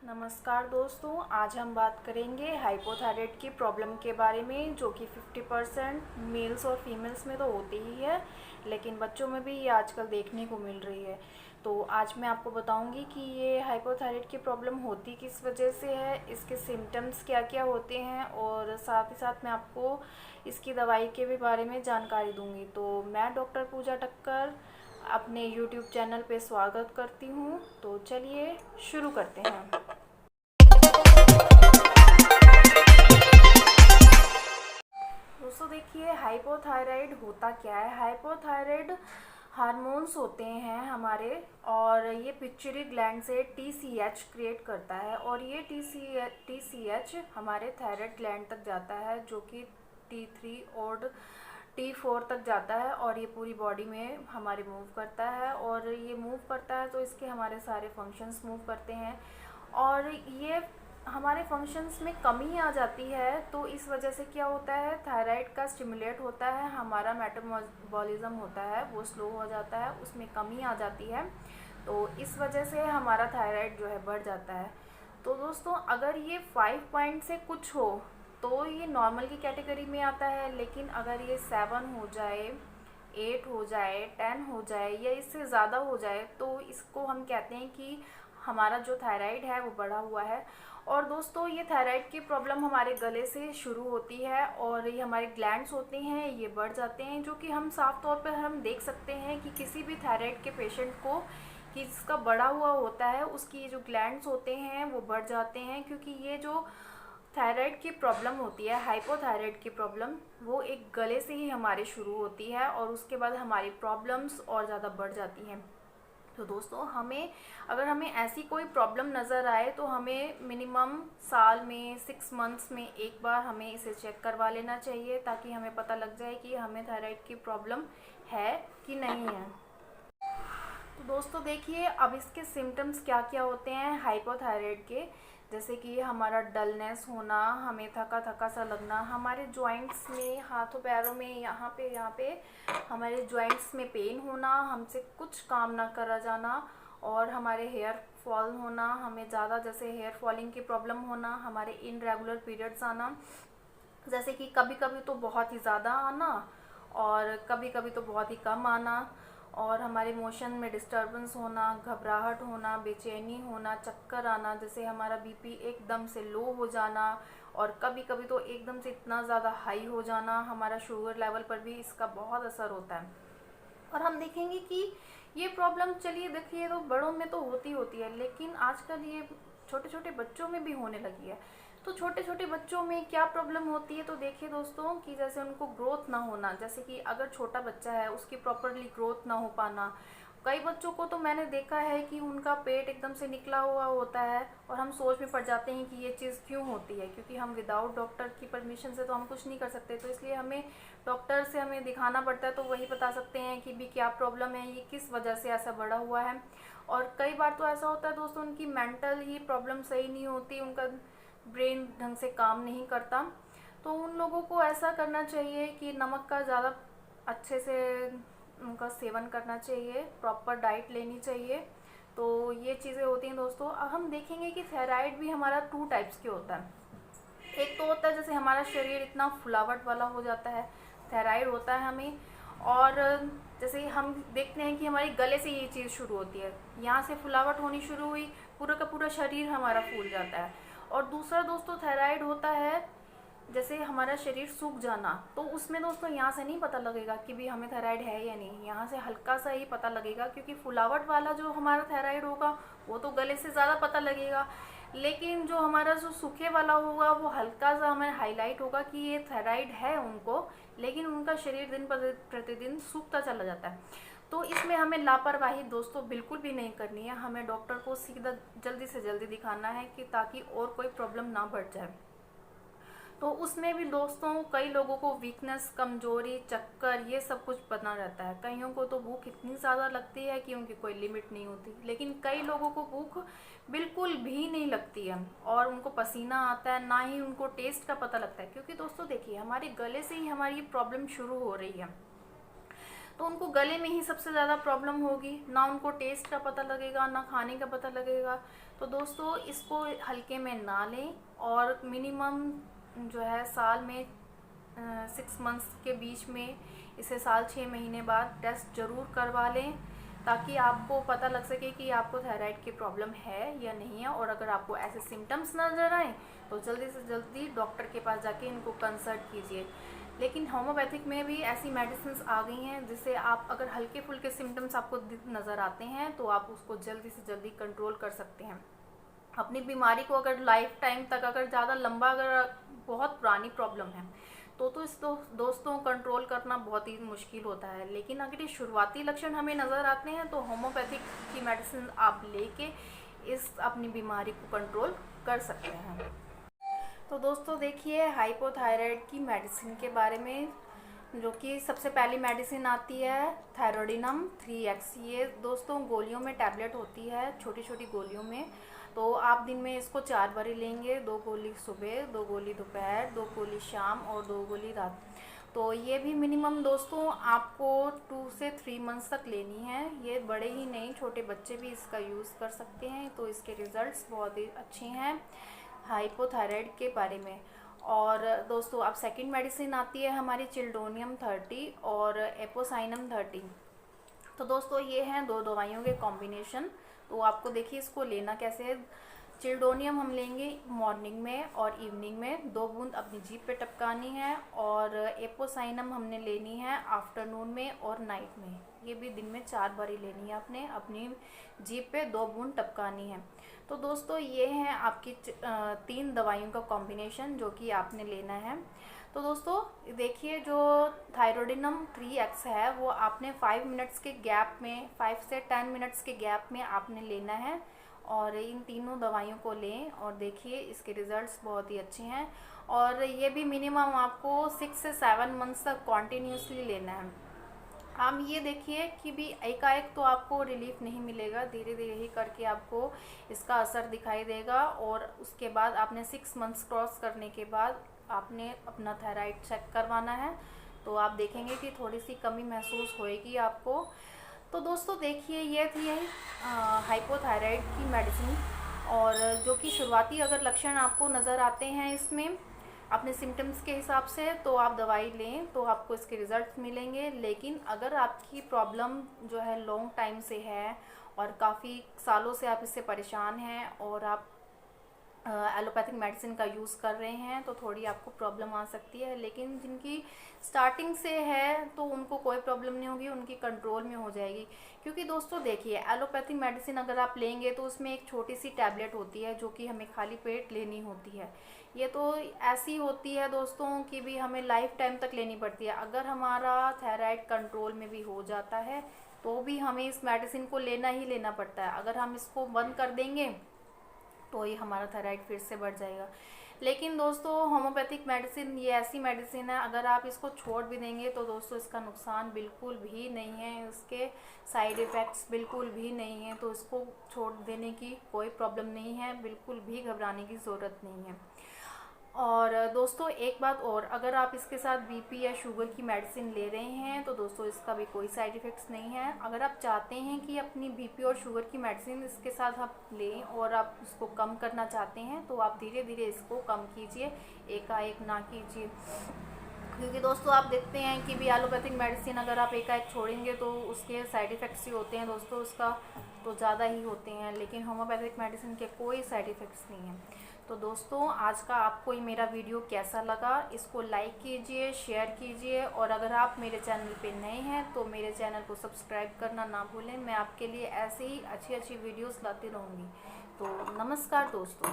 नमस्कार दोस्तों, आज हम बात करेंगे हाइपोथायराइड की प्रॉब्लम के बारे में, जो कि 50% मेल्स और फीमेल्स में तो होती ही है, लेकिन बच्चों में भी ये आजकल देखने को मिल रही है। तो आज मैं आपको बताऊंगी कि ये हाइपोथायराइड की प्रॉब्लम होती किस वजह से है, इसके सिम्टम्स क्या क्या होते हैं, और साथ ही साथ मैं आपको इसकी दवाई के भी बारे में जानकारी दूंगी। तो मैं डॉक्टर पूजा टक्कर अपने यूट्यूब चैनल पे स्वागत करती हूँ। तो चलिए शुरू करते हैं। दोस्तों देखिए, हाइपोथायराइड होता क्या है। हाइपोथायराइड हार्मोन्स होते हैं हमारे, और ये पिट्यूटरी ग्लैंड से टीसीएच क्रिएट करता है, और ये टीसीएच हमारे थायराइड ग्लैंड तक जाता है, जो कि T3 और T4 तक जाता है, और ये पूरी बॉडी में हमारे मूव करता है। और ये मूव करता है तो इसके हमारे सारे फंक्शंस मूव करते हैं, और ये हमारे फंक्शंस में कमी आ जाती है तो इस वजह से क्या होता है, थायराइड का स्टिमुलेट होता है, हमारा मेटाबॉलिज्म होता है वो स्लो हो जाता है, उसमें कमी आ जाती है, तो इस वजह से हमारा थायराइड जो है बढ़ जाता है। तो दोस्तों, अगर ये 5 पॉइंट से कुछ हो तो ये नॉर्मल की कैटेगरी में आता है, लेकिन अगर ये 7 हो जाए, 8 हो जाए, 10 हो जाए, या इससे ज़्यादा हो जाए, तो इसको हम कहते हैं कि हमारा जो थायराइड है वो बढ़ा हुआ है। और दोस्तों, ये थायराइड की प्रॉब्लम हमारे गले से शुरू होती है, और ये हमारे ग्लैंड्स होते हैं ये बढ़ जाते हैं, जो कि हम साफ तौर पर हम देख सकते हैं कि किसी भी थायराइड के पेशेंट को कि जिसका बढ़ा हुआ होता है उसकी जो ग्लैंड्स होते हैं वो बढ़ जाते हैं, क्योंकि ये जो थायराइड की प्रॉब्लम होती है, हाइपोथायराइड की प्रॉब्लम, वो एक गले से ही हमारे शुरू होती है, और उसके बाद हमारी प्रॉब्लम्स और ज़्यादा बढ़ जाती हैं। तो दोस्तों, अगर हमें ऐसी कोई प्रॉब्लम नज़र आए तो हमें मिनिमम साल में 6 मंथ्स में एक बार हमें इसे चेक करवा लेना चाहिए, ताकि हमें पता लग जाए कि हमें थायराइड की प्रॉब्लम है कि नहीं है। तो दोस्तों देखिए, अब इसके सिम्टम्स क्या क्या होते हैं हाइपोथायराइड के। जैसे कि हमारा डलनेस होना, हमें थका थका सा लगना, हमारे जॉइंट्स में, हाथों पैरों में, यहाँ पे हमारे जॉइंट्स में पेन होना, हमसे कुछ काम ना करा जाना, और हमारे हेयर फॉल होना, हमें ज़्यादा जैसे हेयर फॉलिंग की प्रॉब्लम होना, हमारे इनरेगुलर पीरियड्स आना, जैसे कि कभी कभी तो बहुत ही ज़्यादा आना और कभी कभी तो बहुत ही कम आना, और हमारे मोशन में डिस्टर्बेंस होना, घबराहट होना, बेचैनी होना, चक्कर आना, जैसे हमारा बीपी एकदम से लो हो जाना, और कभी कभी तो एकदम से इतना ज़्यादा हाई हो जाना, हमारा शुगर लेवल पर भी इसका बहुत असर होता है। और हम देखेंगे कि ये प्रॉब्लम, चलिए देखिए, तो बड़ों में तो होती है, लेकिन आजकल ये छोटे छोटे बच्चों में भी होने लगी है। तो छोटे छोटे बच्चों में क्या प्रॉब्लम होती है, तो देखिए दोस्तों कि जैसे उनको ग्रोथ ना होना, जैसे कि अगर छोटा बच्चा है उसकी प्रॉपरली ग्रोथ ना हो पाना। कई बच्चों को तो मैंने देखा है कि उनका पेट एकदम से निकला हुआ होता है, और हम सोच में पड़ जाते हैं कि ये चीज़ क्यों होती है, क्योंकि हम विदाउट डॉक्टर की परमिशन से तो हम कुछ नहीं कर सकते, तो इसलिए हमें डॉक्टर से हमें दिखाना पड़ता है, तो वही बता सकते हैं कि भी क्या प्रॉब्लम है, ये किस वजह से ऐसा बढ़ा हुआ है। और कई बार तो ऐसा होता है दोस्तों, उनकी मेंटल ही प्रॉब्लम सही नहीं होती, उनका ब्रेन ढंग से काम नहीं करता, तो उन लोगों को ऐसा करना चाहिए कि नमक का ज़्यादा अच्छे से उनका सेवन करना चाहिए, प्रॉपर डाइट लेनी चाहिए। तो ये चीज़ें होती हैं दोस्तों। अब हम देखेंगे कि थायराइड भी हमारा 2 टाइप्स के होता है। एक तो होता है जैसे हमारा शरीर इतना फुलावट वाला हो जाता है, थायराइड होता है हमें, और जैसे हम देखते हैं कि हमारे गले से ये चीज़ शुरू होती है, यहाँ से फुलावट होनी शुरू हुई, पूरा का पूरा शरीर हमारा फूल जाता है। और दूसरा दोस्तों थायराइड होता है जैसे हमारा शरीर सूख जाना, तो उसमें दोस्तों यहाँ से नहीं पता लगेगा कि भी हमें थायराइड है या नहीं, यहाँ से हल्का सा ही पता लगेगा, क्योंकि फुलावट वाला जो हमारा थायराइड होगा वो तो गले से ज़्यादा पता लगेगा, लेकिन जो हमारा जो सूखे वाला होगा वो हल्का सा हमें हाईलाइट होगा कि ये थायराइड है उनको, लेकिन उनका शरीर दिन प्रतिदिन सूखता चला जाता है। तो इसमें हमें लापरवाही दोस्तों बिल्कुल भी नहीं करनी है, हमें डॉक्टर को सीधा जल्दी से जल्दी दिखाना है कि ताकि और कोई प्रॉब्लम ना बढ़ जाए। तो उसमें भी दोस्तों कई लोगों को वीकनेस, कमजोरी, चक्कर, ये सब कुछ बना रहता है। कईयों को तो भूख इतनी ज़्यादा लगती है कि उनकी कोई लिमिट नहीं होती, लेकिन कई लोगों को भूख बिल्कुल भी नहीं लगती है, और उनको पसीना आता है, ना ही उनको टेस्ट का पता लगता है, क्योंकि दोस्तों देखिए, हमारे गले से ही हमारी ये प्रॉब्लम शुरू हो रही है, तो उनको गले में ही सबसे ज़्यादा प्रॉब्लम होगी, ना उनको टेस्ट का पता लगेगा, ना खाने का पता लगेगा। तो दोस्तों इसको हल्के में ना लें और मिनिमम जो है साल में 6 मंथ्स के बीच में इसे साल 6 महीने बाद टेस्ट ज़रूर करवा लें, ताकि आपको पता लग सके कि आपको थायराइड की प्रॉब्लम है या नहीं है। और अगर आपको ऐसे सिम्टम्स नज़र आए तो जल्दी से जल्दी डॉक्टर के पास जाके इनको कंसल्ट कीजिए। लेकिन होम्योपैथिक में भी ऐसी मेडिसिन आ गई हैं जिससे आप अगर हल्के फुल्के सिम्टम्स आपको नज़र आते हैं तो आप उसको जल्दी से जल्दी कंट्रोल कर सकते हैं। अपनी बीमारी को अगर लाइफ टाइम तक, अगर ज़्यादा लंबा, अगर बहुत पुरानी प्रॉब्लम है तो इस दोस्तों कंट्रोल करना बहुत ही मुश्किल होता है। लेकिन अगर ये शुरुआती लक्षण हमें नज़र आते हैं तो होम्योपैथिक की मेडिसिन आप लेके इस अपनी बीमारी को कंट्रोल कर सकते हैं। तो दोस्तों देखिए हाइपोथायराइड की मेडिसिन के बारे में, जो कि सबसे पहली मेडिसिन आती है थायरोडिनम 3X। ये दोस्तों गोलियों में टैबलेट होती है, छोटी छोटी गोलियों में। तो आप दिन में इसको 4 बारी लेंगे, 2 गोली सुबह, 2 गोली दोपहर, 2 गोली शाम और 2 गोली रात। तो ये भी मिनिमम दोस्तों आपको 2 से 3 मंथ्स तक लेनी है। ये बड़े ही नहीं, छोटे बच्चे भी इसका यूज़ कर सकते हैं। तो इसके रिज़ल्ट्स बहुत ही अच्छे हैं हाइपोथायराइड के बारे में। और दोस्तों अब सेकंड मेडिसिन आती है हमारी चिल्डोनियम 30 और एपोसाइनम 30। तो दोस्तों ये हैं 2 दवाइयों के कॉम्बिनेशन। तो आपको देखिए इसको लेना कैसे है। चिल्डोनियम हम लेंगे मॉर्निंग में और इवनिंग में, 2 बूंद अपनी जीभ पे टपकानी है। और एपोसाइनम हमने लेनी है आफ्टरनून में और नाइट में। ये भी दिन में 4 बारी लेनी है आपने, अपनी जीभ पे 2 बूंद टपकानी है। तो दोस्तों ये हैं आपकी 3 दवाइयों का कॉम्बिनेशन जो कि आपने लेना है। तो दोस्तों देखिए जो थायरोडिनम 3X है वो आपने 5 मिनट्स के गैप में, 5 से 10 मिनट्स के गैप में आपने लेना है। और इन तीनों दवाइयों को लें और देखिए इसके रिज़ल्ट्स बहुत ही अच्छे हैं। और ये भी मिनिमम आपको 6 से 7 मंथ्स तक कॉन्टीन्यूसली लेना है। हम ये देखिए कि भी एकाएक तो आपको रिलीफ नहीं मिलेगा, धीरे धीरे ही करके आपको इसका असर दिखाई देगा। और उसके बाद आपने 6 मंथ्स क्रॉस करने के बाद आपने अपना थायराइड चेक करवाना है। तो आप देखेंगे कि थोड़ी सी कमी महसूस होएगी आपको। तो दोस्तों देखिए ये थी हाइपोथायराइड की मेडिसिन। और जो कि शुरुआती अगर लक्षण आपको नज़र आते हैं इसमें अपने सिम्टम्स के हिसाब से, तो आप दवाई लें तो आपको इसके रिज़ल्ट मिलेंगे। लेकिन अगर आपकी प्रॉब्लम जो है लॉन्ग टाइम से है और काफ़ी सालों से आप इससे परेशान हैं और आप एलोपैथिक मेडिसिन का यूज़ कर रहे हैं तो थोड़ी आपको प्रॉब्लम आ सकती है। लेकिन जिनकी स्टार्टिंग से है तो उनको कोई प्रॉब्लम नहीं होगी, उनकी कंट्रोल में हो जाएगी। क्योंकि दोस्तों देखिए एलोपैथिक मेडिसिन अगर आप लेंगे तो उसमें एक छोटी सी टैबलेट होती है जो कि हमें खाली पेट लेनी होती है। ये तो ऐसी होती है दोस्तों कि भी हमें लाइफ टाइम तक लेनी पड़ती है। अगर हमारा थायराइड कंट्रोल में भी हो जाता है तो भी हमें इस मेडिसिन को लेना ही लेना पड़ता है। अगर हम इसको बंद कर देंगे तो ये हमारा थायराइड फिर से बढ़ जाएगा। लेकिन दोस्तों होम्योपैथिक मेडिसिन ये ऐसी मेडिसिन है, अगर आप इसको छोड़ भी देंगे तो दोस्तों इसका नुकसान बिल्कुल भी नहीं है, इसके साइड इफ़ेक्ट्स बिल्कुल भी नहीं है। तो इसको छोड़ देने की कोई प्रॉब्लम नहीं है, बिल्कुल भी घबराने की ज़रूरत नहीं है। और दोस्तों एक बात और, अगर आप इसके साथ बीपी या शुगर की मेडिसिन ले रहे हैं तो दोस्तों इसका भी कोई साइड इफ़ेक्ट्स नहीं है। अगर आप चाहते हैं कि अपनी बीपी और शुगर की मेडिसिन इसके साथ आप लें और आप इसको कम करना चाहते हैं तो आप धीरे धीरे इसको कम कीजिए, एकाएक ना कीजिए। क्योंकि दोस्तों आप देखते हैं कि भी एलोपैथिक मेडिसिन अगर आप एकाएक छोड़ेंगे तो उसके साइड इफ़ेक्ट्स ही होते हैं दोस्तों, उसका तो ज़्यादा ही होते हैं। लेकिन होम्योपैथिक मेडिसिन के कोई साइड इफ़ेक्ट्स नहीं हैं। तो दोस्तों आज का आपको ये मेरा वीडियो कैसा लगा, इसको लाइक कीजिए, शेयर कीजिए। और अगर आप मेरे चैनल पे नए हैं तो मेरे चैनल को सब्सक्राइब करना ना भूलें। मैं आपके लिए ऐसे ही अच्छी अच्छी वीडियोस लाती रहूँगी। तो नमस्कार दोस्तों।